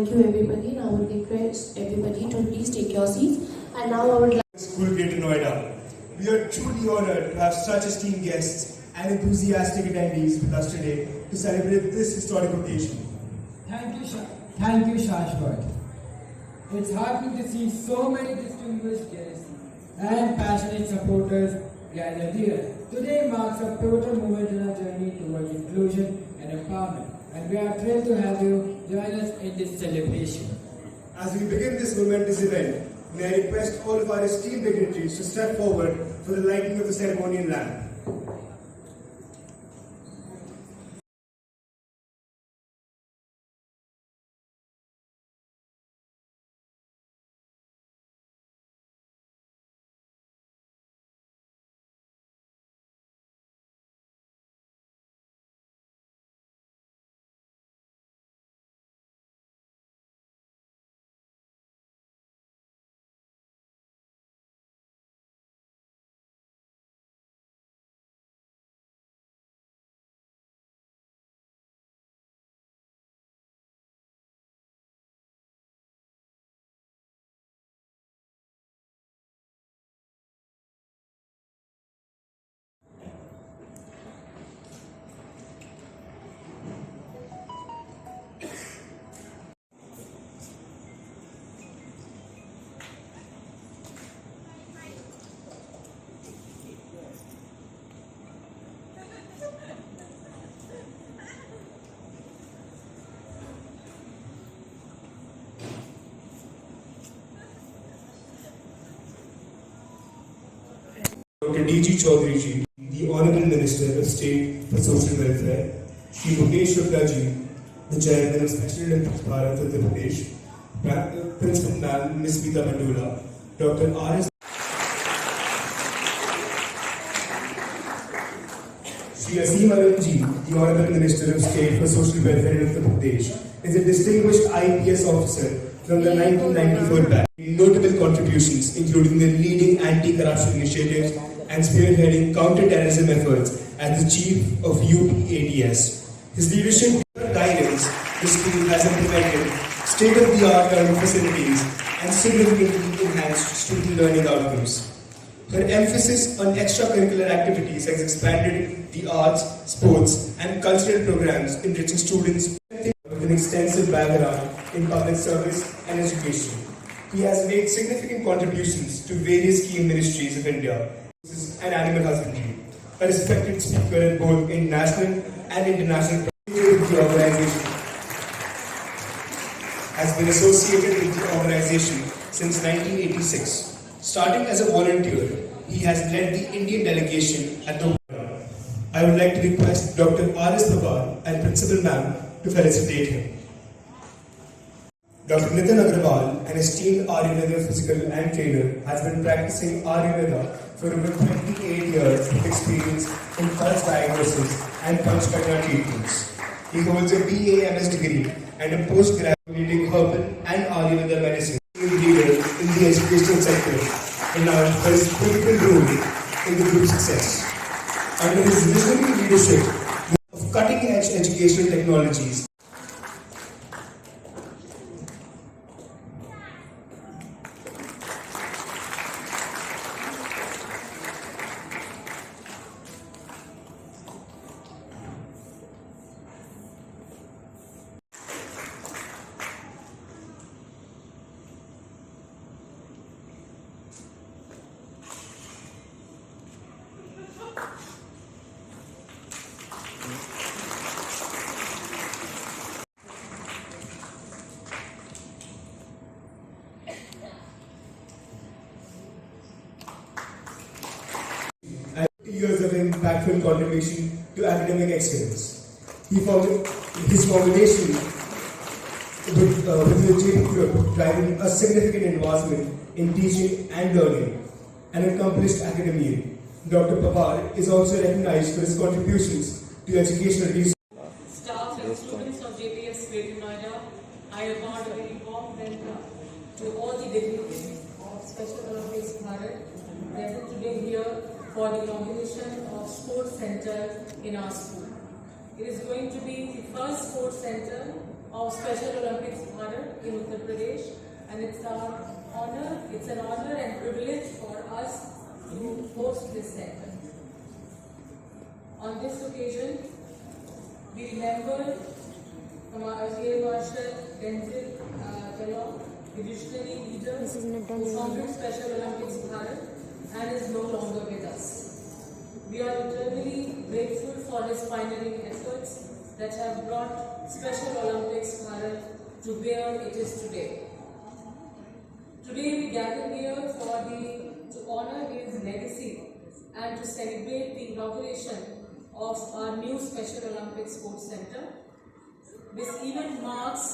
Thank you everybody. Now I would request everybody to please take your seats. And now I would like School Greater Noida. We are truly honored to have such esteemed guests and enthusiastic attendees with us today to celebrate this historic occasion. Thank you, Shashwat. It's heartening to see so many distinguished guests and passionate supporters gathered here. Today marks a pivotal moment in our journey towards inclusion and empowerment, and we are thrilled to have you join us in this celebration. As we begin this momentous event, may I request all of our esteemed dignitaries to step forward for the lighting of the ceremonial lamp. Dr. D.G. Chaudhary ji, the Honorable Minister of State for Social Welfare, Shri Mukesh Shukla ji, the Chairman of Special Olympics Bharat Uttar Pradesh, Principal Ma'am Ms. Meeta Mandula, Dr. R.S. Shri Aseem Anand ji, the Honorable Minister of State for Social Welfare in Uttar Pradesh, is a distinguished IPS officer from the 1994 batch. Notable contributions, including the leading anti-corruption initiatives and spearheading counter-terrorism efforts as the Chief of UPADS. His leadership and guidance, the school has implemented state-of-the-art learning facilities and significantly enhanced student learning outcomes. Her emphasis on extracurricular activities has expanded the arts, sports, and cultural programs, enriching students with an extensive background in public service and education. He has made significant contributions to various key ministries of India and animal husbandry. A respected speaker both in national and international with the organization. Has been associated with the organization since 1986. Starting as a volunteer, he has led the Indian delegation at the I would like to request Dr. R.S. Pawar and Principal Ma'am to felicitate him. Dr. Nitin Agrawal, an esteemed Ayurveda physical and trainer, has been practicing Ayurveda for over 28 years with experience in pulse diagnosis and Panchkarma treatments. He holds a BA/MS degree and a postgraduate in herbal and Ayurveda medicine. He is a leader in the educational sector, renowned for his pivotal role in the group's success. Under his visionary leadership of cutting-edge educational technologies, years of impactful contribution to academic excellence. His formulation with the JP Group driving a significant advancement in teaching and learning, an accomplished academician. Dr. Pawar is also recognized for his contributions to educational research. Staff and students of JPS Greater Noida, I award a very warm welcome to all the dignitaries of Special Olympics Bharat present today here for the inauguration of Sports Center in our school. It is going to be the first sports center of Special Olympics Bharat in Uttar Pradesh, and it's an honor and privilege for us to host this center. On this occasion, we remember Air Marshal Denzil Kellogg, the visionary leader who founded Special Olympics Bharat and is no longer with us. We are eternally grateful for his pioneering efforts that have brought Special Olympics Bharat to where it is today. Today we gather here to honor his legacy and to celebrate the inauguration of our new Special Olympics Sports Center. This event marks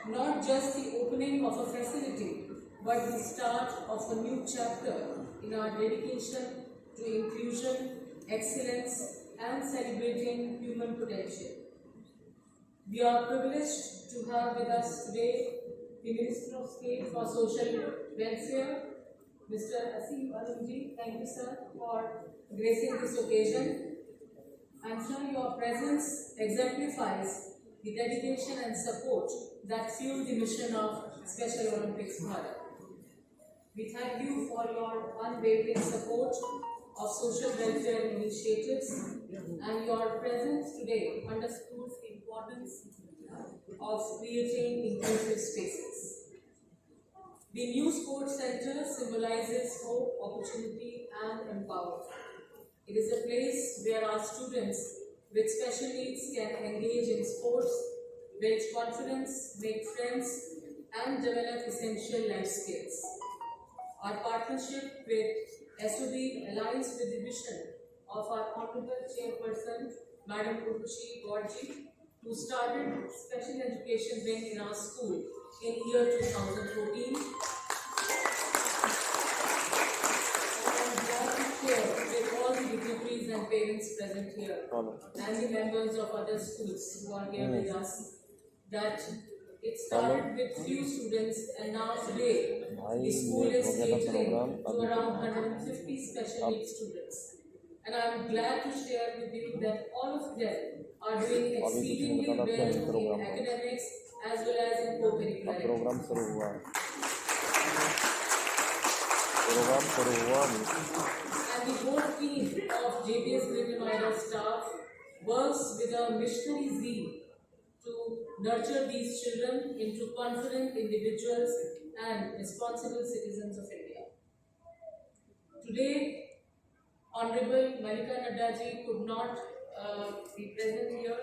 not just the opening of a facility, but the start of a new chapter in our dedication to inclusion, excellence, and celebrating human potential. We are privileged to have with us today the Minister of State for Social Welfare, Mr. Asim Arunji. Thank you, sir, for gracing this occasion. I'm sure your presence exemplifies the dedication and support that fuel the mission of Special Olympics Bharat. We thank you for your unwavering support of social welfare initiatives, and your presence today underscores the importance of creating inclusive spaces. The new sports center symbolizes hope, opportunity, and empowerment. It is a place where our students with special needs can engage in sports, build confidence, make friends, and develop essential life skills. Our partnership with SOB aligns with the vision of our Honorable Chairperson, Madam Urvashi Gaurji, who started special education wing in our school in year 2014. With all the dignitaries and parents present here and the members of other schools who are here with us, that it started with few students and now today the school is catering to around 150 special needs students. And I am glad to share with you that all of them are doing exceedingly well in academics as well as in co-curricular activities. And the whole team of JPS Greater Noida staff works with a missionary zeal to nurture these children into confident individuals and responsible citizens of India. Today, Honorable Malika Naddaji could not be present here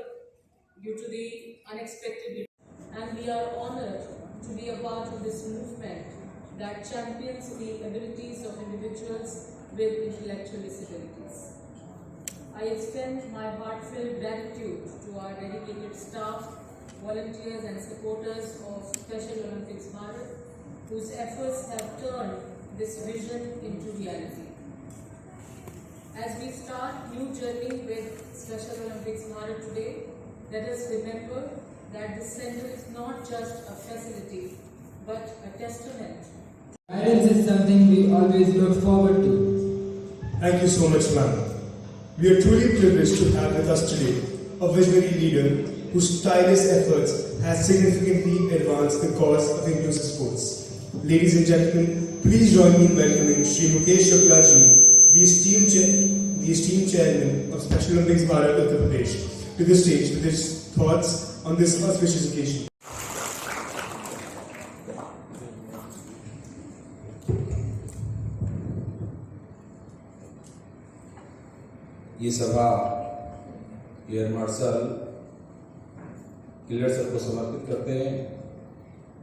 due to the unexpected, and we are honored to be a part of this movement that champions the abilities of individuals with intellectual disabilities. I extend my heartfelt gratitude to our dedicated staff, volunteers and supporters of Special Olympics Bharat, whose efforts have turned this vision into reality. As we start new journey with Special Olympics Bharat today, let us remember that this center is not just a facility, but a testament. Guidance is something we always look forward to. Thank you so much, ma'am. We are truly privileged to have with us today a visionary leader whose tireless efforts has significantly advanced the cause of inclusive sports. Ladies and gentlemen, please join me in welcoming Shri Mukesh Shukla ji, the esteemed chairman of Special Olympics Bharat Uttar Pradesh, to the stage with his thoughts on this auspicious occasion. ये सभा air marshal killer sir को समर्पित करते हैं।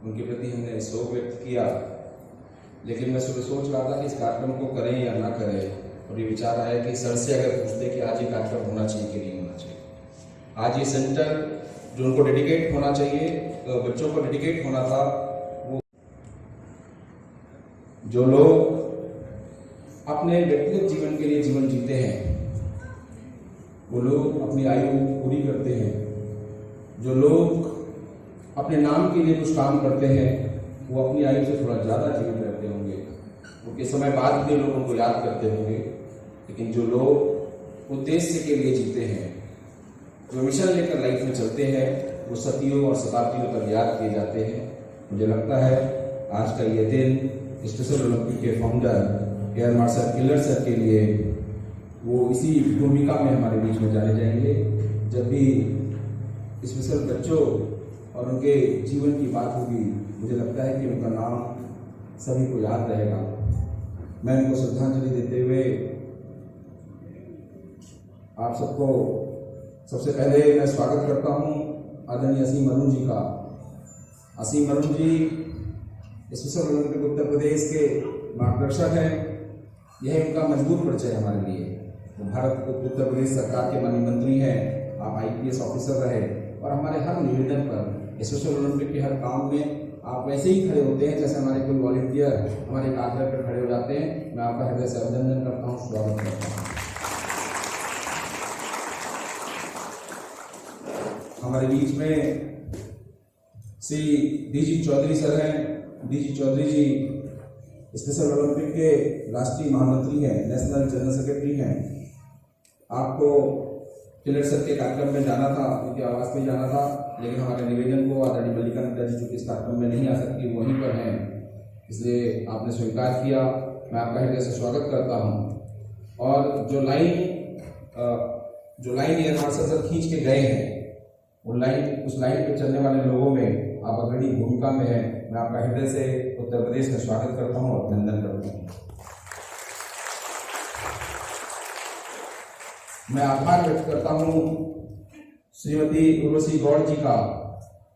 उनके प्रति हमने शोक व्यक्त किया, लेकिन मैं सुबह सोच रहा था कि इस कार्यक्रम को करें या ना करें, और ये विचार आया कि सर से अगर पूछते कि आज ये कार्यक्रम होना चाहिए कि नहीं होना चाहिए। आज ये सेंटर जो उनको डेडिकेट होना चाहिए, बच्चों को डेडिकेट होना था, वो जो लोग अपने व्यक्तिगत जीवन के लिए जीवन जीते हैं, वो लोग अपनी आयु पूरी करते हैं, जो लोग अपने नाम के लिए कुछ काम करते हैं, वो अपनी आयु से थोड़ा ज़्यादा जीवित रहते होंगे, उनके समय बाद भी लोग उनको याद करते होंगे। लेकिन जो लोग उद्देश्य के लिए जीते हैं, जो मिशन लेकर लाइफ में चलते हैं, वो सदियों और शताब्दियों तक याद किए जाते हैं। मुझे लगता है आज का ये दिन स्पेशल ओलंपिक के founder air marshal killer sir के लिए वो इसी भूमिका में हमारे बीच में जाने जाएंगे। जब भी स्पेशल बच्चों और उनके जीवन की बात होगी, मुझे लगता है कि उनका नाम सभी को याद रहेगा। मैं उनको श्रद्धांजलि देते हुए आप सबको सबसे पहले मैं स्वागत करता हूं आदरणीय असीम अरुण जी का। असीम अरुण जी स्पेशल ओलंपिक उत्तर प्रदेश के मार्गदर्शक हैं। यह उनका मजबूत परिचय हमारे लिए। तो भारत उत्तर प्रदेश सरकार के माननीय मंत्री हैं, आप IPS ऑफिसर रहे और हमारे हर निवेदन पर स्पेशल ओलंपिक के हर काम में आप वैसे ही खड़े होते हैं जैसे हमारे कोई वॉलंटियर हमारे कागज पर खड़े हो जाते हैं। मैं आपका हृदय से अभिनंदन करता हूँ, स्वागत करता हूँ। हमारे बीच में श्री DG चौधरी सर हैं। DG चौधरी जी स्पेशल ओलंपिक के राष्ट्रीय महामंत्री हैं, नेशनल जनरल सेक्रेटरी हैं। आपको किलर सर के कार्यक्रम में जाना था, उनके आवास पे जाना था, लेकिन हमारे निवेदन को आदरणीय मल्लिका नड्डा जी चूँकि इस कार्यक्रम में नहीं आ सकती, वहीं पर हैं, इसलिए आपने स्वीकार किया। मैं आपका हृदय से स्वागत करता हूं। और जो लाइन एयर मार्शल सर खींच के गए हैं, उस लाइन पे चलने वाले लोगों में आप अग्रणी भूमिका में हैं। मैं आपका हृदय से उत्तर प्रदेश में स्वागत करता हूँ और अभिनंदन करता हूँ। मैं आभार व्यक्त करता हूँ श्रीमती उर्वशी गौड़ जी का,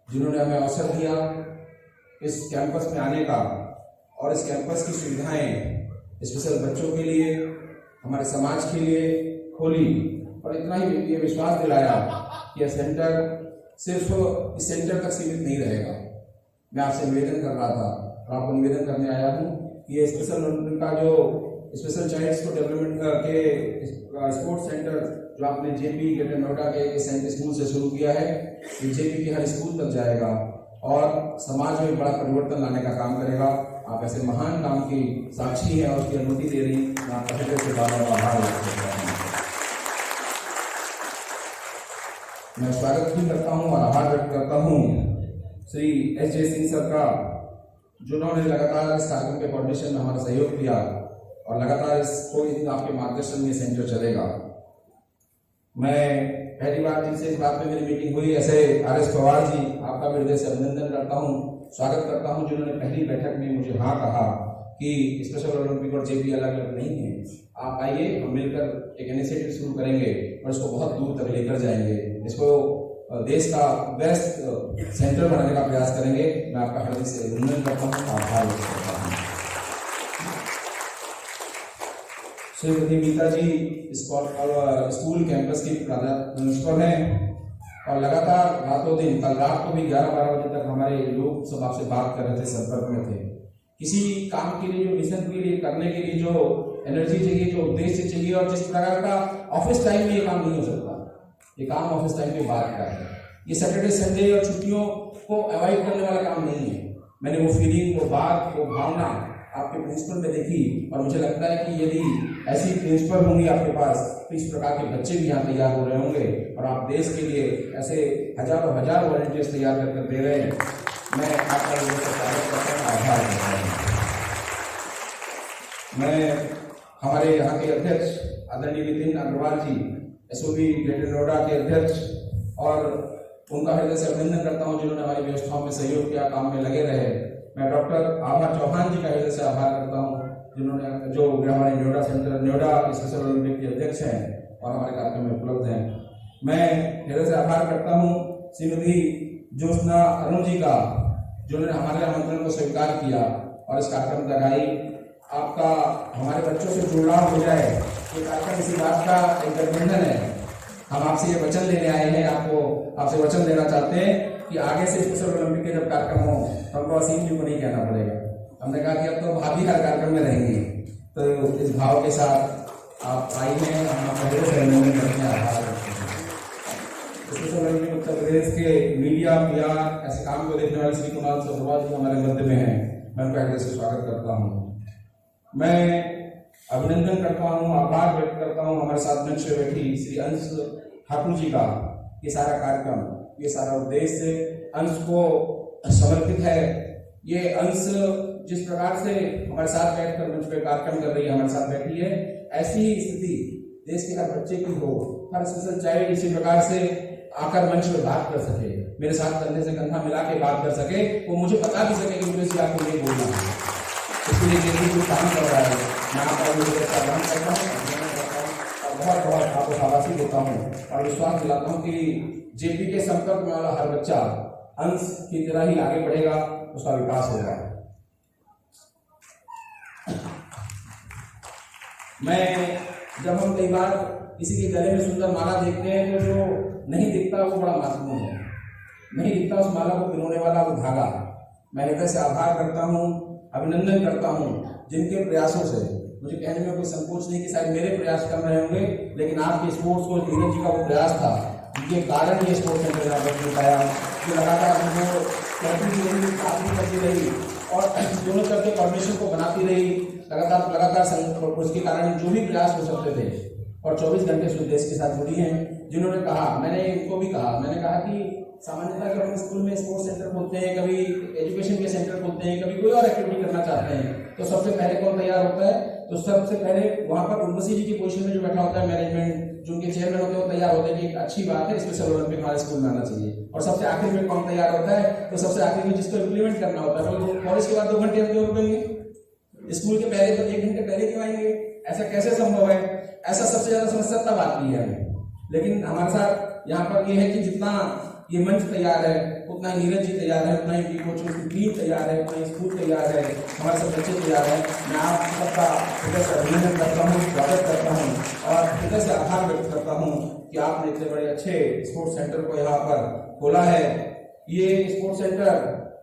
जिन्होंने हमें अवसर दिया इस कैंपस में आने का और इस कैंपस की सुविधाएं स्पेशल बच्चों के लिए, हमारे समाज के लिए खोली और इतना ही ये विश्वास दिलाया कि यह सेंटर सिर्फ इस सेंटर तक सीमित नहीं रहेगा। मैं आपसे निवेदन कर रहा था और आपको निवेदन करने आया हूँ कि ये स्पेशल ओलंपिक का जो स्पेशल चाइल्ड्स को डेवलपमेंट के स्पोर्ट्स सेंटर जो आपने JP ग्रेटर नोएडा के स्कूल से शुरू किया है, ये JP के हर स्कूल तक जाएगा और समाज में बड़ा परिवर्तन लाने का काम करेगा। आप ऐसे महान काम की साक्षी हैं और उसकी अनुमति दे रही, मैं आपका हृदय से आभार व्यक्त करता हूँ। मैं स्वागत भी करता हूँ और आभार व्यक्त करता हूँ श्री SJ सिंह सर का, जिन्होंने लगातार इस कार्यक्रम के कोऑर्डिनेशन में हमारा सहयोग किया और लगातार इसको आपके मार्गदर्शन में सेंटर चलेगा। मैं पहली बार जिनसे इस बात में मेरी मीटिंग हुई, ऐसे RS पवार जी, आपका हृदय से अभिनंदन करता हूँ, स्वागत करता हूँ, जिन्होंने पहली बैठक में मुझे हाँ कहा कि स्पेशल ओलंपिक और JP अलग अलग नहीं है, आप आइए, हम मिलकर एक इनिशिएटिव शुरू करेंगे और इसको बहुत दूर तक लेकर जाएंगे, इसको देश का बेस्ट सेंटर बनाने का प्रयास करेंगे। मैं आपका हृदय से अभिनंदन करता हूँ, आभार व्यक्त करता हूँ। श्रीमती मीता जी स्कूल कैंपस की प्रिंसिपल हैं और लगातार रातों दिन, कल रात को भी 11-12 बजे तक हमारे लोग सब आपसे बात कर रहे थे, संपर्क में थे। किसी काम के लिए, जो मिशन के लिए करने के लिए जो एनर्जी चाहिए, जो उद्देश्य चाहिए और जिस प्रकार का ऑफिस टाइम में ये काम नहीं हो सकता, ये काम ऑफिस टाइम के बाद का है। ये सैटरडे संडे और छुट्टियों को अवॉइड करने वाला काम नहीं है। मैंने वो फीलिंग, वो बात, वो भावना आपके प्रिंसिपल में देखी और मुझे लगता है कि यदि ऐसी प्रिंसिपल होंगी आपके पास, तो इस प्रकार के बच्चे भी यहाँ तैयार हो रहे होंगे और आप देश के लिए ऐसे हजारों हजार वॉलंटियर्स तैयार कर दे रहे हैं। मैं आपका स्वागत करता हूँ, आभार करता हूँ। मैं हमारे यहाँ के अध्यक्ष आदरणीय नितिन अग्रवाल जी, SOB ग्रेटर नोएडा के अध्यक्ष, और उनका हृदय से अभिनंदन करता हूँ, जिन्होंने हमारी व्यवस्थाओं में सहयोग किया, काम में लगे रहे। मैं डॉक्टर आभा चौहान जी का हृदय से आभार करता हूँ, जिन्होंने जो हमारे Noida centre, Noida special Olympic के अध्यक्ष हैं और हमारे कार्यक्रम में उपलब्ध हैं। मैं हृदय से आभार करता हूँ श्रीमती ज्योत्सना अरुण जी का, जिन्होंने हमारे आमंत्रण को स्वीकार किया और इस कार्यक्रम तक आई। आपका हमारे बच्चों से जुड़ाव हो जाए, ये कार्यक्रम इसी बात का एक गठबंधन है। हम आपसे ये वचन लेने आए हैं, आपसे वचन लेना चाहते हैं कि आगे से स्पेशल ओलंपिक के जब कार्यक्रम हो, तो हमको असीम जी को नहीं कहना पड़ेगा। हमने कहा कि अब तो भाभी हर कार्यक्रम में रहेंगी, तो इस भाव के साथ आप आई हैं, हम पहले से अभिनंदन करते हैं, आभार करते हैं। स्पेशल ओलंपिक उत्तर प्रदेश के मीडिया PR ऐसे काम को देखने वाले श्री कुणाल सब्रवाल जी हमारे मध्य में हैं, मैं उनका हृदय से स्वागत करता हूँ। मैं अभिनंदन करता हूँ, आभार व्यक्त करता हूँ हमारे साथ मंच में बैठी श्री अंश ठाकुर जी का। ये सारा कार्यक्रम, ये सारा उद्देश्य अंश को समर्पित है ये अंश जिस प्रकार से हमारे साथ बैठकर मंच पे कार्यक्रम कर रही है, हमारे साथ बैठी है, ऐसी ही स्थिति देश के हर बच्चे की हो, हर स्पेशल चाइल्ड इसी प्रकार से आकर मंच पे बात कर सके, मेरे साथ कंधे से कंधा मिला के बात कर सके, वो मुझे बता भी सके कि मुझे आपको ये बोलना है। इसके लिए जेपी कुछ काम कर रहा है, मैं आपका आह्वान करता हूँ, बहुत बहुत आपको शाबाशी देता हूँ और विश्वास दिलाता हूँ कि जेपी के संपर्क में वाला हर बच्चा अंश की तरह ही आगे बढ़ेगा, उसका विकास होगा। जब हम कई बार किसी के गले में सुंदर माला देखते हैं तो जो नहीं दिखता वो बड़ा मासूम है, नहीं दिखता उस माला को पिरोने वाला वो धागा। मैं हृदय से आभार करता हूँ, अभिनंदन करता हूँ जिनके प्रयासों से, मुझे कहने में कोई संकोच नहीं कि शायद मेरे प्रयास कम रहे होंगे, लेकिन आपके स्पोर्ट्स को नीरज जी का वो प्रयास था जिनके कारण ये स्पोर्ट्स सेंटर यहाँ पर मिल पाया, कि लगातार हमको बात भी करती रही और दोनों तरफ के कोऑर्डिनेशन को बनाती रही, लगातार उसके कारण जो भी प्रयास हो सकते थे और 24 घंटे से देश के साथ जुड़ी हैं। जिन्होंने कहा, मैंने इनको भी कहा, मैंने कहा कि सामान्यतः जब हम स्कूल में स्पोर्ट्स सेंटर खोलते हैं, कभी एजुकेशन के सेंटर खोलते हैं, कभी कोई और एक्टिविटी करना चाहते हैं, तो सबसे पहले कौन तैयार होता है? तो सबसे पहले वहाँ पर उर्वशी जी की पोजीशन में जो बैठा होता है मैनेजमेंट, जो उनके चेयरमैन होते हैं, वो तैयार होते हैं कि एक अच्छी बात है, स्पेशल ओलंपिक हमारे स्कूल में आना चाहिए। और सबसे आखिर में कौन तैयार होता है? तो सबसे आखिर में जिसको इम्प्लीमेंट करना होता है। तो कॉलेज के बाद 2 घंटे हम क्यों रुकेंगे? स्कूल के पहले तो 1 घंटे पहले क्यों आएंगे? ऐसा कैसे संभव है? ऐसा सबसे ज्यादा समस्या तब आती है हमें। लेकिन हमारे साथ यहाँ पर ये है कि जितना ये मंच तैयार है, उतना ही नीरज जी तैयार है, उतना ही कोचों की टीम तैयार है, उतना ही स्कूल तैयार है, हमारे सब बच्चे तैयार है। मैं आप सबका हृदय से अभिनंदन करता हूँ, स्वागत करता हूँ और हृदय से आभार व्यक्त करता हूँ कि आपने इतने बड़े अच्छे स्पोर्ट्स सेंटर को यहाँ पर खोला है। ये स्पोर्ट्स सेंटर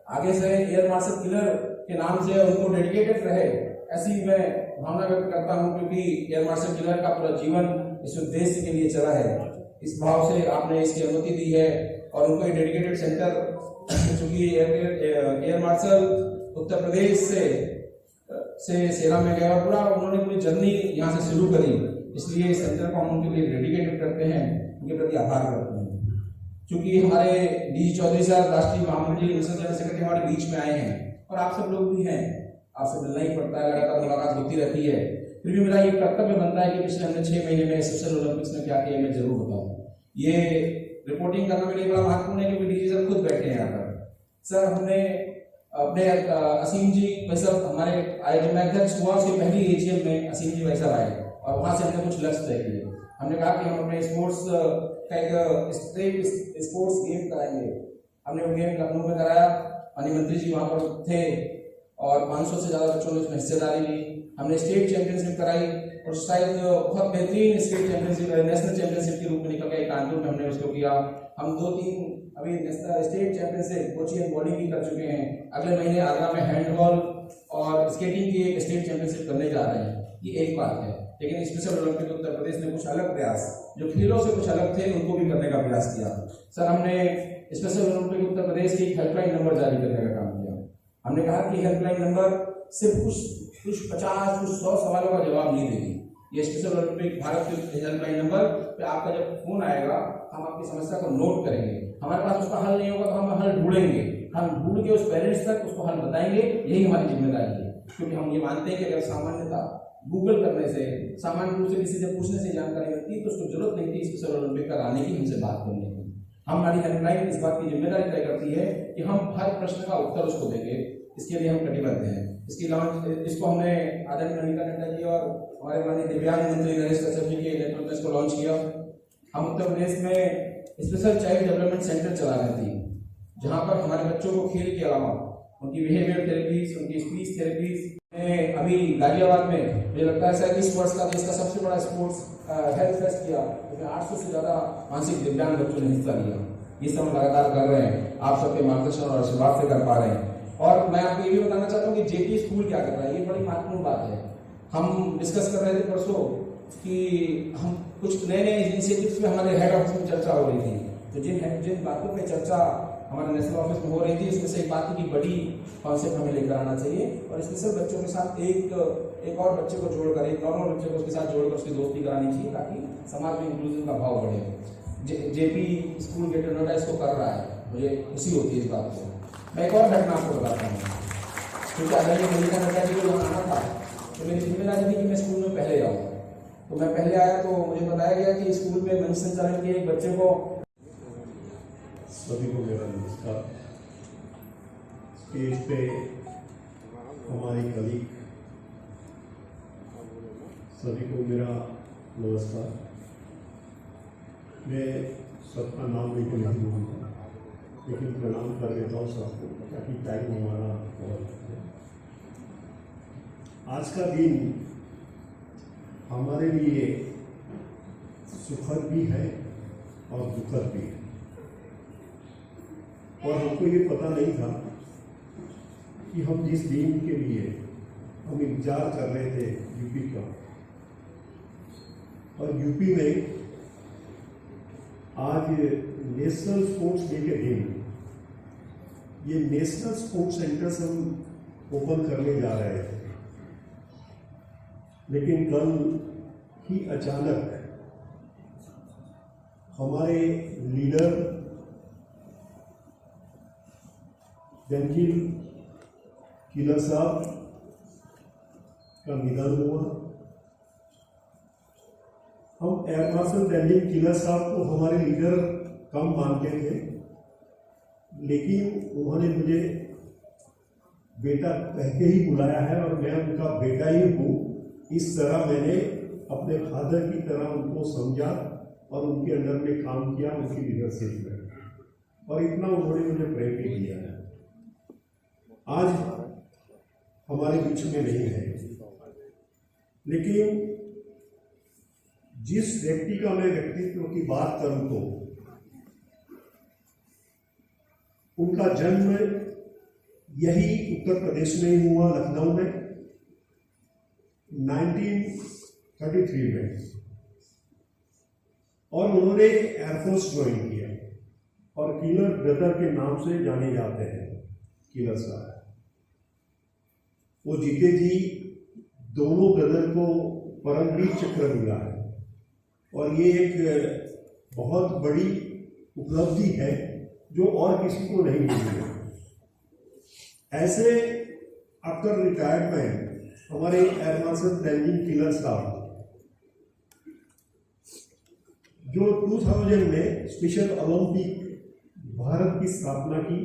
आगे से एयर मार्शल किलर के नाम से उनको डेडिकेटेड रहे, ऐसी मैं भावना व्यक्त करता हूँ, क्योंकि एयर मार्शल किलर का पूरा जीवन इस उद्देश्य के लिए चला है। इस भाव से आपने इसकी अनुमति दी है और उनको एक डेडिकेटेड सेंटर, चूंकि एयर मार्शल उत्तर प्रदेश से सेना में गया, पूरा उन्होंने पूरी जर्नी यहाँ से शुरू करी, इसलिए इस सेंटर को हम उनके लिए डेडिकेटेड करते हैं, उनके प्रति आभार करते हैं। चूंकि हमारे डी चौधरी साहब राष्ट्रीय महामंत्री नेशनल जनरल सेक्रेटरी हमारे बीच में आए हैं और आप सब लोग भी हैं, आपसे मिलना ही पड़ता है, लगातार मुलाकात होती रहती है, फिर भी मेरा ये कर्तव्य बनता है कि पिछले हमने 6 महीने में स्पेशल ओलंपिक्स में क्या किया मैं जरूर बताऊं। ये रिपोर्टिंग करना मेरे लिए बड़ा महत्वपूर्ण है क्योंकि डीजी सर खुद बैठे हैं यहाँ पर। सर, हमने अपने असीम जी भाई साहब, हमारे आयोजन में अध्यक्ष हुआ, उसके पहली एजीएम में असीम जी भाई साहब आए और वहां से हमने कुछ लक्ष्य तय किए। हमने कहा कि हम अपने स्पोर्ट्स का एक स्पोर्ट्स गेम कराएंगे। हमने वो गेम लखनऊ में कराया, माननीय मंत्री जी वहाँ पर थे और 500 से ज्यादा बच्चों ने उसमें हिस्सेदारी ली। हमने स्टेट चैंपियनशिप कराई और शायद बहुत बेहतरीन स्टेट चैंपियनशिप, नेशनल चैंपियनशिप के रूप में निकल गया। कानपुर में हमने उसको किया। हम 2-3 अभी national state championship coaching and bowling भी कर चुके हैं। अगले महीने आगरा में हैंडबॉल और स्केटिंग की एक स्टेट चैंपियनशिप करने जा रहे हैं। ये एक बात है, लेकिन स्पेशल ओलंपिक उत्तर प्रदेश ने कुछ अलग प्रयास, जो खेलों से कुछ अलग थे, उनको भी करने का प्रयास किया। सर, हमने स्पेशल ओलंपिक उत्तर प्रदेश की हेल्पलाइन नंबर जारी करने का काम किया। हमने कहा कि हेल्पलाइन नंबर सिर्फ कुछ 50, कुछ 100 सवालों का जवाब नहीं देगी। ये स्पेशल ओलंपिक भारत के हेल्पलाइन नंबर पे आपका जब फोन आएगा, हम आपकी समस्या को नोट करेंगे। हमारे पास उसका हल नहीं होगा तो हम हल ढूंढेंगे, हम ढूंढ के उस पेरेंट्स तक उसको हल बताएंगे। यही हमारी जिम्मेदारी है, क्योंकि हम ये मानते हैं कि अगर सामान्यता गूगल करने से, सामान्य रूप से किसी से पूछने से जानकारी मिलती तो उसको जरूरत नहीं थी स्पेशल ओलंपिक कराने की, हमसे बात करने की। हमारी हेल्पलाइन इस बात की जिम्मेदारी तय करती है कि हम हर प्रश्न का उत्तर उसको देंगे। इसके लिए हम कटिबद्ध हैं। इसको हमने आदरणीय अनिका नड्डा जी और हमारे माननीय दिव्यांग मंत्री नरेश कश्यप जी के नेतृत्व में इसको लॉन्च किया। हम उत्तर प्रदेश में स्पेशल चाइल्ड डेवलपमेंट सेंटर चला रहे थे, जहां पर हमारे बच्चों को खेल के अलावा उनकी बिहेवियर थेरेपीज, उनकी स्पीच थेरेपीज में अभी गाजियाबाद में मुझे लगता है शायद इस वर्ष का देश का सबसे बड़ा स्पोर्ट्स हेल्थ फेस्ट किया, जिसमें 800 से ज्यादा मानसिक दिव्यांग बच्चों ने हिस्सा लिया। ये सब हम लगातार कर रहे हैं, आप सबके मार्गदर्शन और आशीर्वाद से कर पा रहे हैं। और मैं आपको ये भी बताना चाहता हूँ कि जेपी स्कूल क्या कर रहा है, ये बड़ी महत्वपूर्ण बात है। हम डिस्कस कर रहे थे परसों कि हम कुछ नए इनिशिएटिव्स पे हमारे हेड ऑफिस में चर्चा हो रही थी, तो जिन बातों पे चर्चा हमारे नेशनल ऑफिस में हो रही थी, इसमें से एक बात थी कि बड़ी कॉन्सेप्ट हमें लेकर आना चाहिए और स्पेशल बच्चों के साथ एक और बच्चे को जोड़कर, एक नॉर्मल बच्चे को उसके साथ जोड़कर उसकी दोस्ती करानी चाहिए, ताकि समाज में इंक्लूजन का भाव बढ़े। जेपी स्कूल ग्रेटर नोएडा इसको कर रहा है, मुझे खुशी होती है इस बात को। मैं एक और घटना आपको बताता हूँ। क्योंकि आदरणीय मल्लिका नड्डा जी को यहाँ आना था, तो मेरी जिम्मेदारी थी कि मैं स्कूल में पहले आऊँ। तो मैं पहले आया तो मुझे बताया गया कि स्कूल में मंच संचालन के एक बच्चे को। सभी को मेरा नमस्कार। स्टेज पे हमारी कलीग सभी को मेरा नमस्कार। मैं सबका नाम लेकर नहीं बोलूँगा, लेकिन प्रणाम कर देता हूँ सबको, ताकि टाइम हमारा बहुत है। आज का दिन हमारे लिए सुखद भी है और दुखद भी है, और हमको ये पता नहीं था कि हम जिस दिन के लिए हम इंतजार कर रहे थे यूपी का, और यूपी में आज नेशनल स्पोर्ट्स डे के दिन ये नेशनल स्पोर्ट्स सेंटर्स हम ओपन करने जा रहे थे, लेकिन कल ही अचानक हमारे लीडर जंजील किलर साहब का निधन हुआ। हम एयर मार्शल जंजील किलर साहब को हमारे लीडर कम मानते थे, लेकिन उन्होंने मुझे बेटा कह के ही बुलाया है और मैं उनका बेटा ही हूँ। इस तरह मैंने अपने फादर की तरह उनको समझा और उनके अंडर में काम किया, उनकी लीडरशिप में, और इतना उन्होंने मुझे प्रेम भी दिया है। आज हमारे बीच में नहीं है, लेकिन जिस व्यक्ति का मैं व्यक्तित्व की बात करूं तो उनका जन्म यही उत्तर प्रदेश में ही हुआ, लखनऊ में 1933 में, और उन्होंने एयरफोर्स ज्वाइन किया और किलर ब्रदर के नाम से जाने जाते हैं किलर साहब। वो जीते जी दोनों ब्रदर को परमवीर चक्र मिला है, और ये एक बहुत बड़ी उपलब्धि है जो और किसी को नहीं मिली है। ऐसे आफ्टर रिटायरमेंट हमारे एयर मार्शल तेंजिन किलर साहब जो 2000 में स्पेशल ओलंपिक भारत की स्थापना की।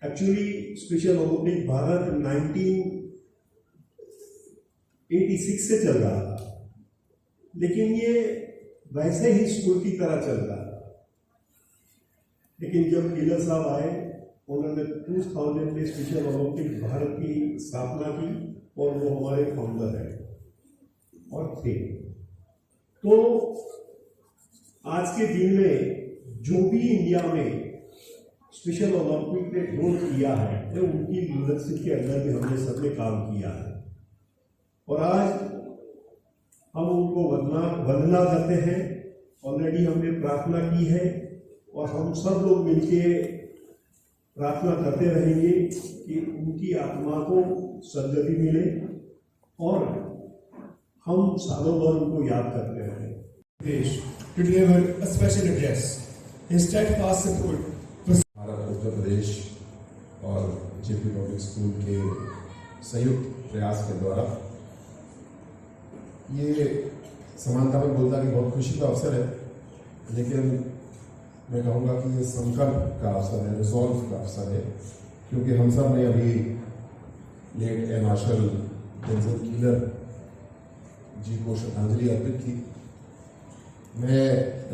एक्चुअली स्पेशल ओलंपिक भारत 1986 से चल रहा था, लेकिन ये वैसे ही स्कूल की तरह चल रहा था। लेकिन जब किलर साहब आए, उन्होंने 2000 में स्पेशल ओलंपिक भारत की स्थापना की, और वो हमारे फाउंडर हैं और थे। तो आज के दिन में जो भी इंडिया में स्पेशल ओलंपिक ने ग्रोथ किया है, तो उनकी लीडरशिप के अंदर भी हमने सबने काम किया है, और आज हम उनको वंदना करते हैं। ऑलरेडी हमने प्रार्थना की है, और हम सब लोग मिलके प्रार्थना करते रहेंगे कि उनकी आत्मा को सद्गति मिले, और हम सालों भर उनको याद करते रहें। To deliver a special address. His steadfast support for Bharat Uttar Pradesh और जेपी पब्लिक स्कूल के संयुक्त प्रयास के द्वारा ये समानता में बोलता कि बहुत खुशी का अवसर है, लेकिन मैं कहूँगा कि ये संकल्प का अवसर है, रिजॉल्व का अवसर है, क्योंकि हम सब ने अभी लेट एयर मार्शल तेंजिन किलर जी को श्रद्धांजलि अर्पित की। मैं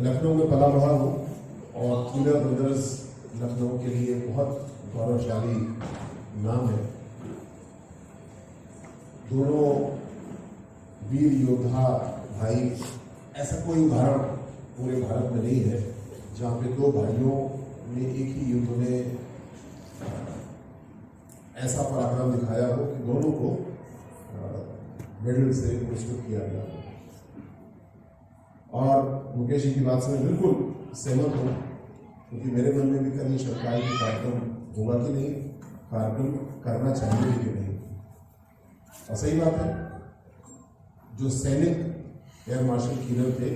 लखनऊ में पला बढ़ा हूँ, और किलर ब्रदर्स लखनऊ के लिए बहुत गौरवशाली नाम है। दोनों वीर योद्धा भाई, ऐसा कोई उदाहरण पूरे भारत में नहीं है जहाँ पे दो भाइयों ने एक ही युद्ध में ऐसा पराक्रम दिखाया हो कि दोनों को मेडल से पुरस्कृत किया गया। और मुकेश जी की बात से मैं बिल्कुल सहमत हूँ, क्योंकि मेरे मन में भी कभी शंका है कि कार्यक्रम होगा कि नहीं, कार्यक्रम करना चाहिए कि नहीं। और सही बात है, जो सैनिक एयर मार्शल किलर थे,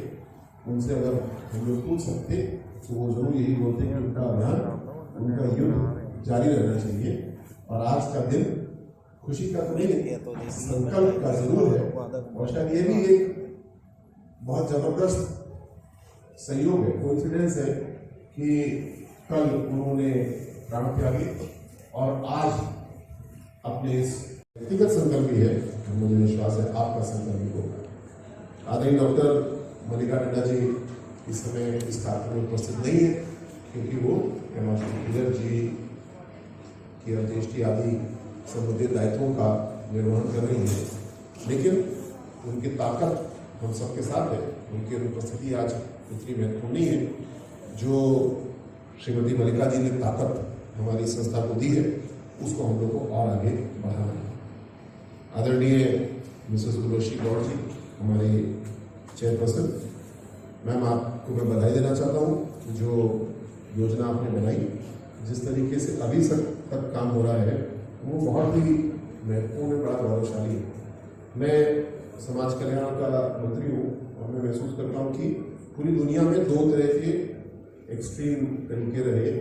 उनसे अगर हम लोग पूछ सकते तो वो जरूर यही बोलते कि उनका अभियान, उनका युद्ध जारी रहना चाहिए, और आज का दिन खुशी का तो नहीं, संकल्प का जरूर है। और शायद ये भी एक बहुत जबरदस्त संयोग है, कोइंसिडेंस है कि कल उन्होंने प्राण त्यागी और आज अपने इस व्यक्तिगत संकल्प भी है, मुझे विश्वास है आपका संकल्प भी होगा। आदरणीय डॉक्टर मल्लिका टंडा जी इस समय इस कार्यक्रम में उपस्थित नहीं है क्योंकि वो एमआर जी की अंत्येष्टि आदि संबंधित दायित्वों का निर्वहन कर रही है, लेकिन उनकी ताकत हम सबके साथ है। उनकी उपस्थिति आज इतनी महत्वपूर्ण नहीं है। जो श्रीमती मल्लिका जी ने ताकत हमारी संस्था को दी है उसको हम लोग को और आगे बढ़ाना है। आदरणीय मिसेस तुलसी गौड़ जी हमारे चेयरपर्सन, मैम आपको मैं बधाई देना चाहता हूँ जो योजना आपने बनाई, जिस तरीके से अभी तक काम हो रहा है वो बहुत ही महत्वपूर्ण, बड़ा गौरवशाली है। मैं समाज कल्याण का मंत्री हूँ और मैं महसूस करता हूँ कि पूरी दुनिया में दो तरह के एक्सट्रीम तरीके रहे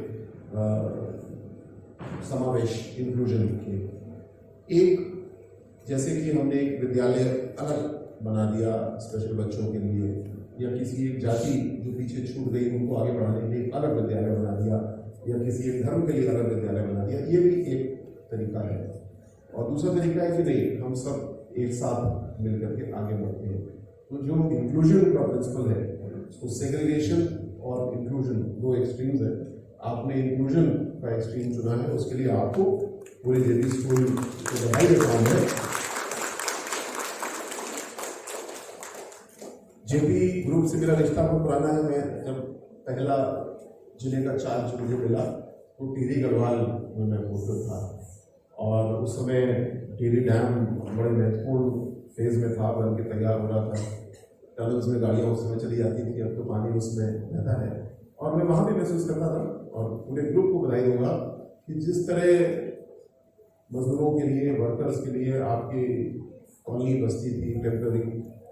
समावेश इंक्लूजन के। एक जैसे कि हमने एक विद्यालय अलग बना दिया स्पेशल बच्चों के लिए, या किसी एक जाति जो पीछे छूट गई उनको आगे बढ़ाने के लिए अलग विद्यालय बना दिया, या किसी एक धर्म के लिए अलग विद्यालय बना दिया, ये भी एक तरीका है। और दूसरा तरीका है कि नहीं, हम सब एक साथ मिलकर के आगे बढ़ते हैं। तो जो इंक्लूजन का प्रिंसिपल है उसको सेग्रीगेशन और इंक्लूजन दो एक्सट्रीम्स है। आपने इंक्लूजन का एक्सट्रीम चुना है, उसके लिए आपको पूरे जेपी स्कूल को बधाई देता हूं। जेपी ग्रुप से मेरा रिश्ता बहुत पुराना है। मैं जब पहला जिले का चार्ज मुझे मिला तो टिहरी गढ़वाल में मैं पोस्टर था और उस समय टिहरी डैम बड़े महत्वपूर्ण फेज में था, बन के तैयार हो रहा था। टनल्स में गाड़ियाँ उस समय चली जाती थी, अब तो पानी उसमें रहता है। और मैं वहाँ भी महसूस करता था और पूरे ग्रुप को बधाई दूंगा कि जिस तरह मजदूरों के लिए, वर्कर्स के लिए आपकी कॉलोनी बस्ती थी, टेम्पररी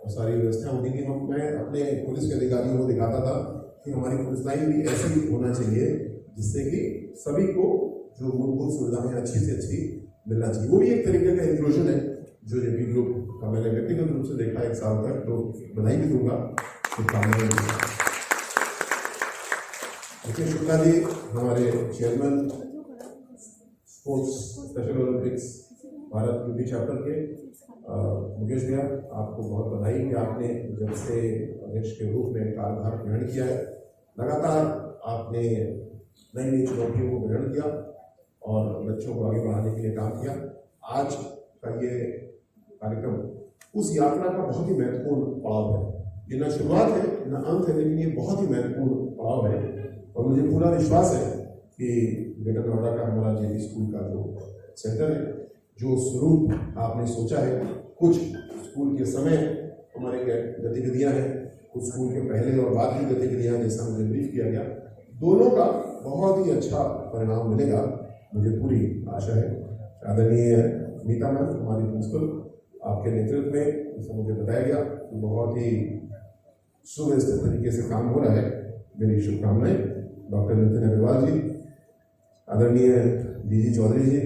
और सारी व्यवस्थाएं होती थी। मैं अपने पुलिस के अधिकारियों को दिखाता था कि हमारी पुलिस लाइन भी ऐसी होना चाहिए जिससे कि सभी को जो मूलभूत सुविधाएं अच्छी से अच्छी मिलना चाहिए। वो भी एक तरीके का इंक्लूजन है जो जेपी ग्रुप का मैंने व्यक्तिगत रूप से देखा एक साल तक, तो बधाई भी दूंगा। मुकेश शुक्ला जी हमारे chairman sports special Olympics Bharat UP chapter के, मुकेश भैया आपको बहुत बधाई कि आपने जब से अध्यक्ष के रूप में कार्यभार ग्रहण किया है, लगातार आपने नई नई चुनौतियों को ग्रहण किया और बच्चों को आगे बढ़ाने के लिए काम किया। आज का ये कार्यक्रम उस यात्रा का बहुत ही महत्वपूर्ण पड़ाव है। ये न शुरुआत है न अंत है, लेकिन ये बहुत ही महत्वपूर्ण पड़ाव है और मुझे पूरा विश्वास है कि ग्रेटर नोएडा का हमारा जेपी स्कूल का जो सेंटर है, जो स्वरूप आपने सोचा है, कुछ स्कूल के समय हमारे गतिविधियां हैं, कुछ स्कूल के पहले और बाद की गतिविधियां, जैसा मुझे ब्रीफ किया गया, दोनों का बहुत ही अच्छा परिणाम मिलेगा, मुझे पूरी आशा है। आदरणीय मीता मैम हमारी प्रिंसिपल, आपके नेतृत्व में जैसा मुझे बताया गया कि बहुत ही सुव्यवस्थित तरीके से काम हो रहा है, मेरी शुभकामनाएं। डॉक्टर नितिन अग्रवाल जी, आदरणीय डीजी चौधरी जी,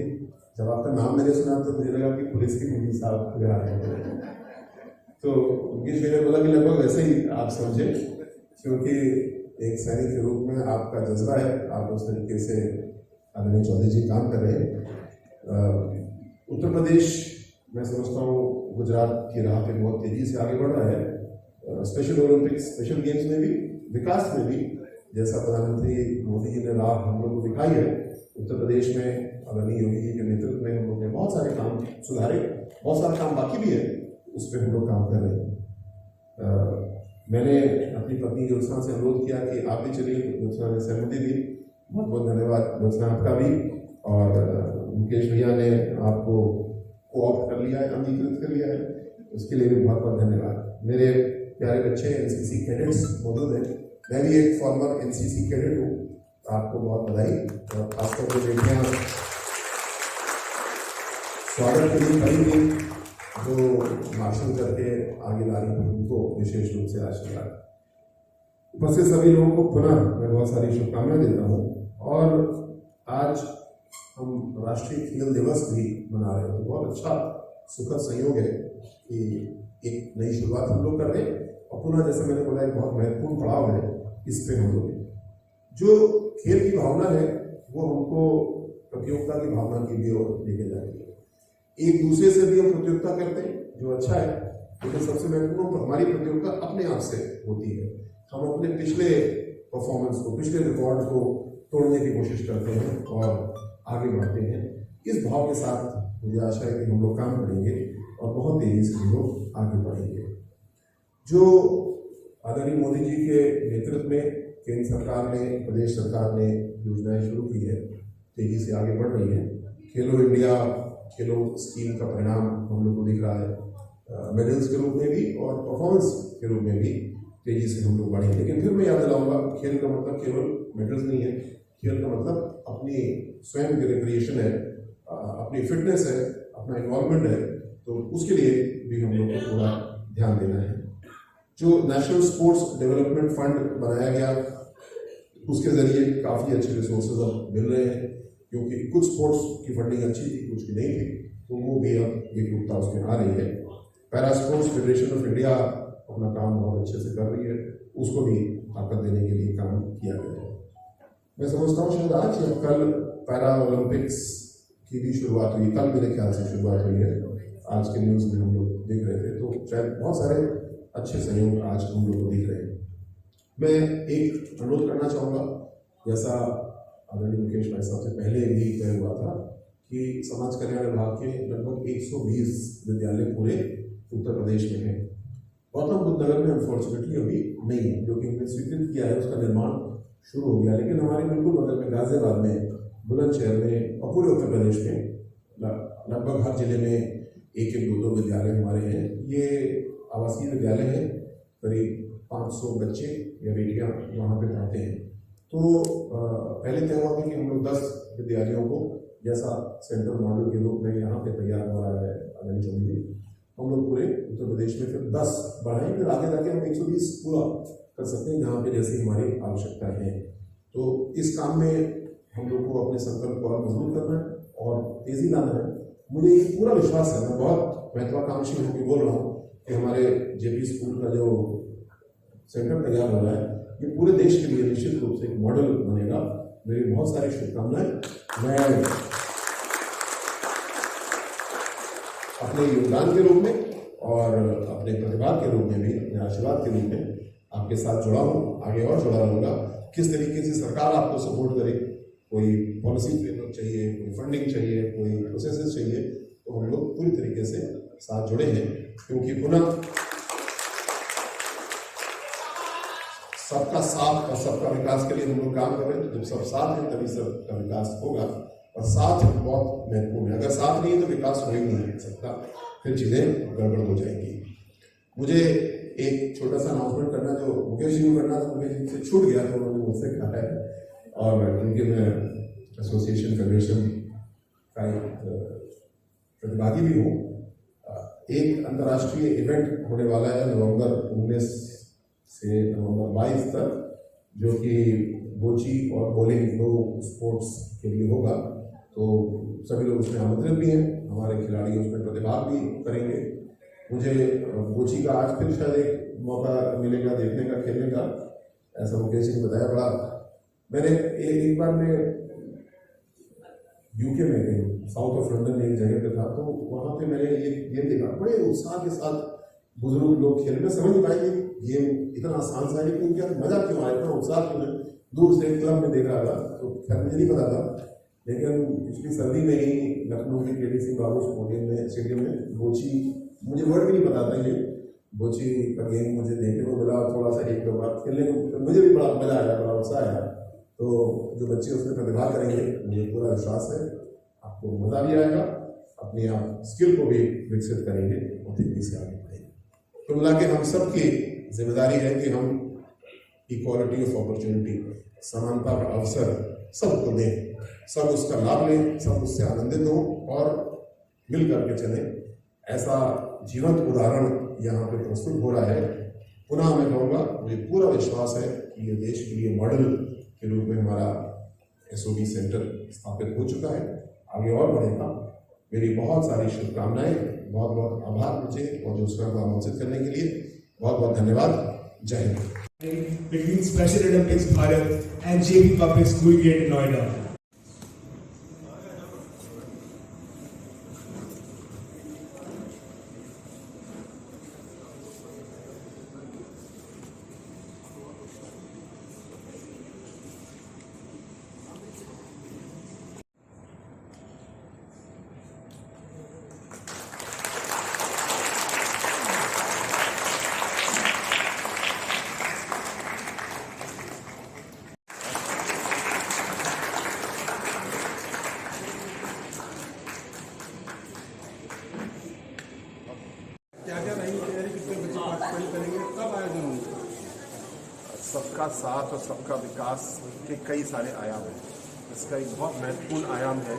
जब आपका नाम मैंने सुना तो मुझे लगा कि पुलिस के डीजी साहब अगर आ रहे हैं, तो मुकेश भैया ने बोला कि लगभग वैसे ही आप समझे, क्योंकि एक सैनिक के रूप में आपका जज्बा है, आप उस तरीके से आदरणीय चौधरी जी काम कर रहे हैं। उत्तर प्रदेश मैं समझता हूँ गुजरात की राह पे बहुत तेजी से आगे बढ़ रहा है। स्पेशल ओलंपिक्स, स्पेशल गेम्स में भी, विकास में भी, जैसा प्रधानमंत्री मोदी जी ने राह हम लोग को दिखाई है, उत्तर प्रदेश में आदरणीय योगी जी के नेतृत्व में हम लोग ने बहुत सारे काम सुधारे, बहुत सारा काम बाकी भी है, उस पर हम लोग काम कर रहे हैं। मैंने अपनी पत्नी ज्योत्सना से अनुरोध किया कि आप भी चलिए, ज्योत्सना ने सहमति दी, बहुत बहुत धन्यवाद ज्योत्सना आपका भी। और मुकेश भैया ने आपको कोऑप्ट कर लिया है, अंगीकृत कर लिया है, उसके लिए भी बहुत बहुत धन्यवाद। मेरे प्यारे बच्चे एनसीसी कैडेट्स मौजूद हैं, मैं भी एक फॉर्मर एनसीसी कैडेट हूँ, आपको बहुत बधाई। और खासतौर पर बेटियाँ स्वागत के लिए खड़ी थी, जो मार्शल करके आगे ला रही थी, उनको विशेष रूप से आशीर्वाद। उपस्थित सभी लोगों को पुनः मैं बहुत सारी शुभकामनाएं देता हूँ। और आज हम राष्ट्रीय खेल दिवस भी मना रहे हैं। तो बहुत अच्छा सुखद संयोग है कि एक नई शुरुआत हम लोग कर रहे हैं और पुनः जैसे मैंने बोला एक बहुत महत्वपूर्ण पड़ाव है इस पे हम लोग जो खेल की भावना है वो हमको प्रतियोगिता की भावना की भी ओर लेके जाएगी। एक दूसरे से भी हम प्रतियोगिता करते हैं जो अच्छा है, लेकिन सबसे महत्वपूर्ण हमारी प्रतियोगिता अपने आप से होती है। हम अपने पिछले परफॉर्मेंस को, पिछले रिकॉर्ड को तोड़ने की कोशिश करते हैं और आगे बढ़ते हैं। इस भाव के साथ मुझे आशा है कि हम लोग काम करेंगे और बहुत तेजी से हम लोग आगे बढ़ेंगे। जो आदरणीय मोदी जी के नेतृत्व में केंद्र सरकार ने, प्रदेश सरकार ने योजनाएं शुरू की है, तेजी से आगे बढ़ रही है। खेलो इंडिया, खेलो स्कीम का परिणाम हम लोग को दिख रहा है, मेडल्स के रूप में भी और परफॉर्मेंस के रूप में भी तेजी से हम लोग बढ़े। लेकिन फिर मैं याद दिलाऊंगा, खेल का मतलब केवल मेडल्स नहीं है, खेल का मतलब अपनी स्वयं की रिक्रिएशन है, अपनी फिटनेस है, अपना इन्वॉल्वमेंट है। तो उसके लिए भी हम लोग को थोड़ा ध्यान देना है। जो नेशनल स्पोर्ट्स डेवलपमेंट फंड बनाया गया उसके जरिए काफ़ी अच्छे रिसोर्सेज अब मिल रहे हैं, क्योंकि कुछ स्पोर्ट्स की फंडिंग अच्छी थी, कुछ की नहीं थी, तो वो भी अब एकरूपता उसमें आ रही है। Para sports federation of India अपना काम बहुत अच्छे से कर रही है, उसको भी ताकत देने के लिए काम किया गया है। मैं समझता हूँ शायद आज या कल पैरा ओलंपिक्स की भी शुरुआत हुई, कल मेरे ख्याल से शुरुआत हुई है, आज के न्यूज़ में हम लोग देख रहे थे। तो शायद बहुत सारे अच्छे सहयोग आज हम लोग को दिख रहे हैं। मैं एक अनुरोध करना चाहूँगा, जैसा आदरणीय मुकेश भाई साहब से पहले भी तय हुआ था कि समाज कल्याण विभाग के लगभग 120 विद्यालय पूरे उत्तर प्रदेश में हैं। गौतम बुद्ध नगर में अनफॉर्चुनेटली अभी नहीं है, जो कि हमने स्वीकृत किया है, उसका निर्माण शुरू हो गया। लेकिन हमारे बिल्कुल बगल में गाजियाबाद में, बुलंदशहर में और पूरे उत्तर प्रदेश में लगभग हर जिले में एक एक दो विद्यालय हमारे हैं। ये आवासीय विद्यालय हैं, करीब 500 बच्चे या बेटियां वहाँ पे पढ़ते हैं। तो पहले तय हुआ था कि हम लोग 10 विद्यालयों को जैसा सेंट्रल मॉडल के रूप में यहाँ पे तैयार हो रहा है आदरणीय चौधरी, हम लोग पूरे उत्तर प्रदेश में फिर 10 बढ़ाएं, फिर आगे जाके हम 120 पूरा कर सकते हैं जहाँ पे जैसी हमारी आवश्यकता है। तो इस काम में हम लोग को अपने संकल्प को और मजबूत करना है और तेजी लाना है। मुझे ये पूरा विश्वास है, मैं बहुत महत्वाकांक्षी होकर बोल रहा हूँ कि हमारे जेपी स्कूल का जो सेंटर तैयार हो रहा है ये पूरे देश के लिए निश्चित रूप से एक मॉडल बनेगा। मेरी बहुत सारी शुभकामनाएं। मैं अपने योगदान के रूप में और अपने प्रतिभा के रूप में भी, अपने आशीर्वाद के रूप में आपके साथ जुड़ा हूँ, आगे और जुड़ा रहूँगा। किस तरीके से सरकार आपको सपोर्ट करे, कोई पॉलिसी फ्रेमवर्क चाहिए, कोई फंडिंग चाहिए, कोई प्रोसेसेस चाहिए, तो हम लोग पूरी तरीके से साथ जुड़े हैं, क्योंकि पुनः सबका साथ और सबका विकास के लिए हम लोग काम कर रहे हैं। तो जब सब साथ हैं तभी सबका विकास होगा, और साथ बहुत महत्वपूर्ण है। अगर साथ नहीं है तो विकास हो ही नहीं सकता, फिर चीज़ें गड़बड़ हो जाएंगी। मुझे एक छोटा सा अनाउंसमेंट करना जो मुकेश जी को करना था, मुकेश जी से छूट गया, तो उन्होंने मुझसे कहा है, और क्योंकि मैं एसोसिएशन फेडरेशन का एक प्रतिभागी भी हूँ। एक अंतर्राष्ट्रीय इवेंट होने वाला है नवंबर 19 से नवंबर 22 तक, जो कि बोची और बॉलिंग दो स्पोर्ट्स के लिए होगा। तो सभी लोग उसमें आमंत्रित भी हैं, हमारे खिलाड़ी उसमें प्रतिभाग भी करेंगे। मुझे बोची का आज फिर शायद एक मौका मिलेगा देखने का, खेलने का, ऐसा मुकेश जी ने बताया। बड़ा मैंने एक बार मैं यूके में गई, साउथ ऑफ लंदन में एक जगह पे था, तो वहाँ पे मैंने ये गेम देखा, बड़े उत्साह के साथ बुजुर्ग लोग खेल में। समझ नहीं पाएंगे गेम इतना आसान सा है, लेकिन क्या मजा क्यों आया, इतना उत्साह क्यों है। दूर से क्लब में देख रहा था, तो खैर मुझे नहीं पता था, लेकिन पिछली सर्दी में ही लखनऊ के केडी सिंह बाबू स्टेडियम में बोची, मुझे वर्ड भी नहीं पता था, ये बोची का गेम मुझे देखने को मिला, थोड़ा सा एक दो बार खेलने को, तो मुझे भी बड़ा मजा आया, बड़ा उत्साह आया। तो जो बच्चे उसमें प्रतिभा करेंगे, मुझे पूरा विश्वास है आपको मजा भी आएगा, अपनी आप स्किल को भी विकसित करेंगे और तेजी से आगे बढ़ेंगे। तो मिला के हम सबकी जिम्मेदारी है कि हम इक्वालिटी ऑफ अपॉर्चुनिटी, समानता का अवसर सबको दें, सब उसका लाभ लें, सब उससे आनंदित हों और मिल करके चलें। ऐसा जीवंत उदाहरण यहाँ पे प्रस्तुत हो रहा है। पुनः मैं कहूँगा, मुझे पूरा विश्वास है कि ये देश के लिए मॉडल के रूप में हमारा एसओबी सेंटर स्थापित हो चुका है आगे और बढ़ेगा। मेरी बहुत सारी शुभकामनाएं, बहुत बहुत आभार मुझे और जो उसका को आमंत्रित करने के लिए बहुत बहुत धन्यवाद। जय Hind. Between Special Olympics Bharat and JP Public School here in Noida. क्या क्या रहेंगी तैयारी, कितने बच्चे पार्टिसिपेट करेंगे, कब आयोजन होंगे? सबका साथ और सबका विकास के कई सारे आयाम हैं। इसका एक बहुत महत्वपूर्ण आयाम है,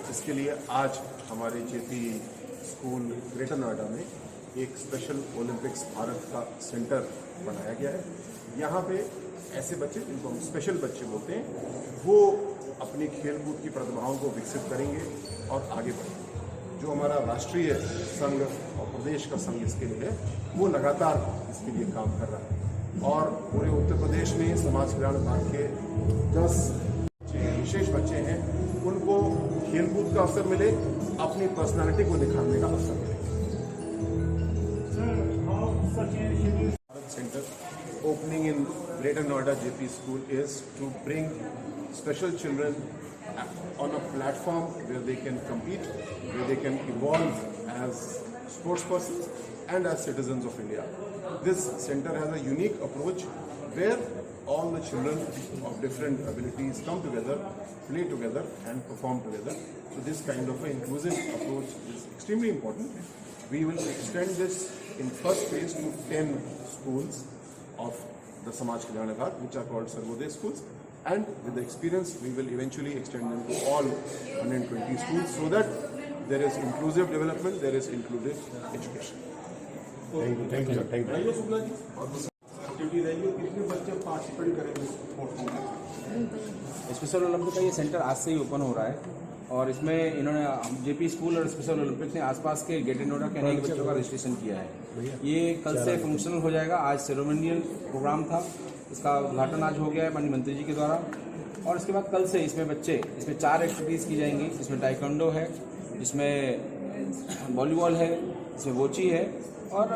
जिसके लिए आज हमारे जेपी स्कूल ग्रेटर नोएडा में एक स्पेशल ओलंपिक्स भारत का सेंटर बनाया गया है। यहाँ पे ऐसे बच्चे जिनको हम स्पेशल बच्चे बोलते हैं, वो अपनी खेलकूद की प्रतिभाओं को विकसित करेंगे और आगे बढ़ेंगे। जो हमारा राष्ट्रीय संघ और प्रदेश का संघ इसके लिए है, वो लगातार इसके लिए काम कर रहा है और पूरे उत्तर प्रदेश में समाज कल्याण विभाग के 10 विशेष बच्चे हैं, उनको खेलकूद का अवसर मिले, अपनी पर्सनालिटी को दिखाने का अवसर मिले। Bharat Center opening in Greater Noida JP School is to bring special children on a platform where they can compete, where they can evolve as sportspersons and as citizens of India. This center has a unique approach where all the children of different abilities come together, play together and perform together. So this kind of an inclusive approach is extremely important. We will extend this in first phase to 10 schools of the Samaj Kalyan Viभाग, which are called Sarvodaya schools. And with the experience, we will eventually extend them to all 120 schools so that there is inclusive development, there is inclusive education. Thank you, sir. Thank you. Activity रहेगी और कितने बच्चे participate करेंगे sports में? Special Olympic का ये centre आज से ही ओपन हो रहा है और इसमें इन्होंने जेपी स्कूल और स्पेशल ओलंपिक ने आसपास के ग्रेटर नोएडा के अनेक बच्चों का रजिस्ट्रेशन किया है। ये कल से फंक्शनल हो जाएगा। आज सेरेमोनियल प्रोग्राम था, इसका उद्घाटन आज हो गया है माननीय मंत्री जी के द्वारा। और इसके बाद कल से इसमें 4 एक्टिविटीज़ की जाएंगी। इसमें टाइकोंडो है, इसमें वॉलीबॉल है, इसमें वोची है और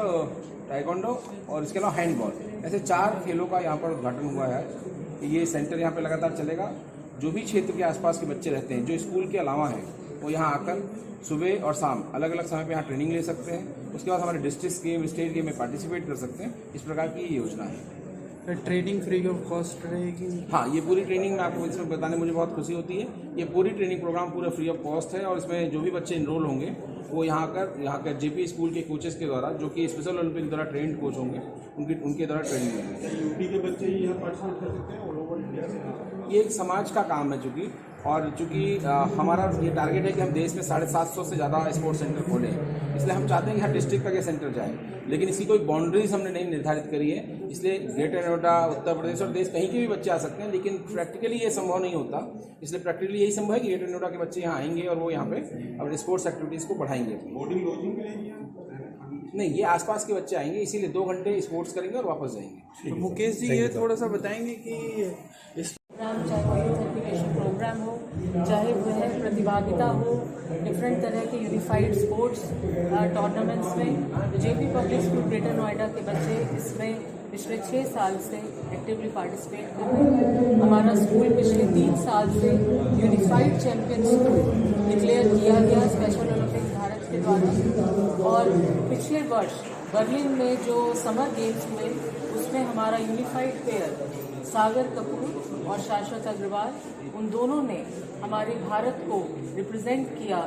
टाइकोंडो और इसके अलावा हैंडबॉल। ऐसे 4 खेलों का यहाँ पर उद्घाटन हुआ है। ये सेंटर यहाँ पे लगातार चलेगा। जो भी क्षेत्र के आसपास के बच्चे रहते हैं जो स्कूल के अलावा हैं, वो यहाँ आकर सुबह और शाम अलग अलग समय पे यहाँ ट्रेनिंग ले सकते हैं। उसके बाद हमारे डिस्ट्रिक्ट गेम, स्टेट गेम में पार्टिसिपेट कर सकते हैं। इस प्रकार की ये योजना है। ट्रेनिंग फ्री ऑफ कॉस्ट रहेगी? हाँ, ये पूरी ट्रेनिंग में आपको इसमें बताने मुझे बहुत खुशी होती है। ये पूरी ट्रेनिंग प्रोग्राम पूरा फ्री ऑफ कॉस्ट है और इसमें जो भी बच्चे इनरोल होंगे वो यहाँ कर जेपी स्कूल के कोचेस के द्वारा, जो कि स्पेशल ओलंपिक द्वारा ट्रेंड कोच होंगे, उनके द्वारा ट्रेनिंग लेंगे। यूपी के बच्चे ही यहाँ पार्टिसिपेट कर सकते हैं ऑल ओवर इंडिया से? ये एक समाज का काम है चूँकि हमारा ये टारगेट है कि हम देश में 750 से ज़्यादा स्पोर्ट्स सेंटर खोलें। इसलिए हम चाहते हैं कि हर डिस्ट्रिक्ट तक ये सेंटर जाए, लेकिन इसकी कोई बाउंड्रीज हमने नहीं निर्धारित करी है। इसलिए ग्रेटर नोएडा, उत्तर प्रदेश और देश कहीं के भी बच्चे आ सकते हैं, लेकिन प्रैक्टिकली ये संभव नहीं होता। इसलिए प्रैक्टिकली यही संभव है कि ग्रेटर नोएडा के बच्चे यहाँ आएंगे और वो यहाँ पे अपने स्पोर्ट्स एक्टिविटीज़ को बढ़ाएंगे। बोर्डिंग लॉजिंग के लिए नहीं, ये आसपास के बच्चे आएंगे, इसीलिए 2 घंटे स्पोर्ट्स करेंगे और वापस जाएंगे। तो मुकेश जी ये थोड़ा सा बताएंगे कि इस चाहे वो यूथ एजुकेशन प्रोग्राम हो, चाहे वह प्रतिभागिता हो, डिफरेंट तरह के यूनिफाइड स्पोर्ट्स टूर्नामेंट्स में JP public school greater Noida के बच्चे इसमें पिछले 6 साल से एक्टिवली पार्टिसिपेट कर रहे हैं। हमारा स्कूल पिछले 3 साल से यूनिफाइड चैंपियन स्कूल डिक्लेयर किया गया स्पेशल ओलंपिक्स भारत के द्वारा। और पिछले वर्ष बर्लिन में जो समर गेम्स हुए उसमें हमारा यूनिफाइड पेयर सागर कपूर और शाश्वत अग्रवाल, उन दोनों ने हमारे भारत को रिप्रेजेंट किया,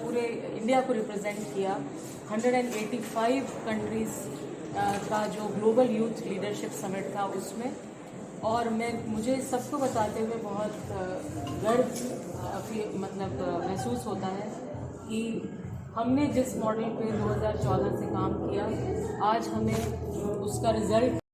पूरे इंडिया को रिप्रेजेंट किया 185 कंट्रीज का जो ग्लोबल यूथ लीडरशिप समिट था उसमें। और मुझे सबको बताते हुए बहुत गर्व महसूस होता है कि हमने जिस मॉडल पे 2014 से काम किया, आज हमें उसका रिजल्ट